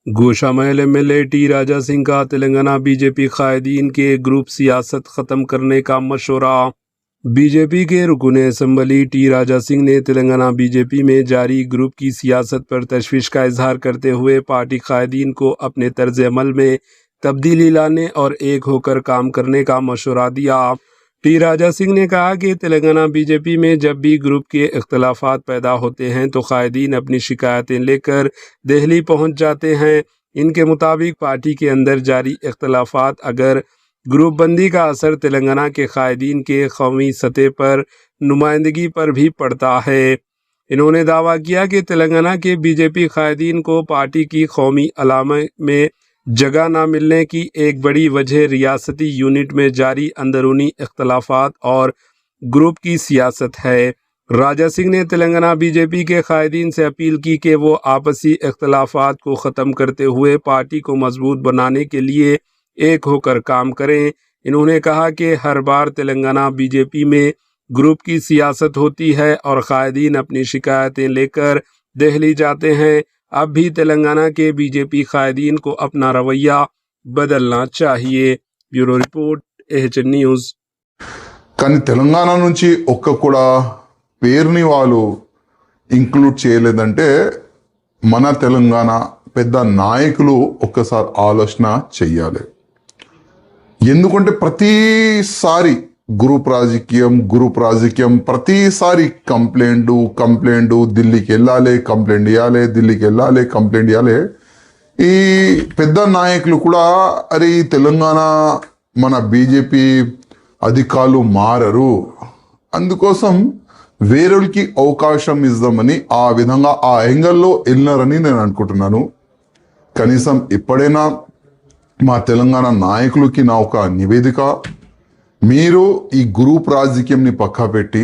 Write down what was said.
Goshamahal MLA T Raja Singh का Telangana BJP कायदीन के group सियासत ख़त्म करने का मशवरा। बीजेपी के रुकन असम्बली टी राजा सिंह ने तेलंगाना बीजेपी में जारी ग्रुप की सियासत पर तशवीश का इजहार करते हुए पार्टी कायदीन को अपने तर्ज अमल में तब्दीली लाने और एक होकर काम करने का मशवरा दिया। टी राजा सिंह ने कहा कि तेलंगाना बीजेपी में जब भी ग्रुप के इख्तलाफात पैदा होते हैं तो कायदीन अपनी शिकायतें लेकर दिल्ली पहुंच जाते हैं। इनके मुताबिक पार्टी के अंदर जारी इख्तलाफात अगर ग्रुप बंदी का असर तेलंगाना के कायदीन के कौमी सतह पर नुमाइंदगी पर भी पड़ता है। इन्होंने दावा किया कि तेलंगाना के बीजेपी कायदीन को पार्टी की कौमी अलामा में जगह न मिलने की एक बड़ी वजह रियासती यूनिट में जारी अंदरूनी इख्तलाफात और ग्रुप की सियासत है। राजा सिंह ने तेलंगाना बीजेपी के कायदीन से अपील की कि वो आपसी इख्तलाफात को ख़त्म करते हुए पार्टी को मजबूत बनाने के लिए एक होकर काम करें। इन्होंने कहा कि हर बार तेलंगाना बीजेपी में ग्रुप की सियासत होती है और कायदीन अपनी शिकायतें लेकर दिल्ली जाते हैं। अब भी तेलंगाना के बीजेपी कायदीन को अपना रवैया बदलना चाहिए। Bureau report HN news. కానీ తెలంగాణ నుంచి ఒక్క కూడా పేరుని వాళ్ళు ఇంక్లూడ్ చేయలేదంటే మన తెలంగాణ పెద్ద నాయకులు ఒక్కసారి ఆలోచన చెయ్యాలి. ఎందుకంటే ప్రతిసారి గ్రూప్ రాజకీయం ప్రతిసారి కంప్లైంట్ ఢిల్లీకి వెళ్ళాలి, కంప్లైంట్ ఇవ్వాలి. ఈ పెద్ద నాయకులు కూడా అరే ఈ తెలంగాణ మన బీజేపీ అధికారులు మారరు, అందుకోసం వేరేకి అవకాశం ఇద్దామని ఆ విధంగా ఆ యాంగిల్లో వెళ్ళినారని నేను అనుకుంటున్నాను. కనీసం ఎప్పుడైనా మా తెలంగాణ నాయకులకి నా ఒక నివేదిక, మీరు ఈ గ్రూప్ రాజకీయంని పక్కా పెట్టి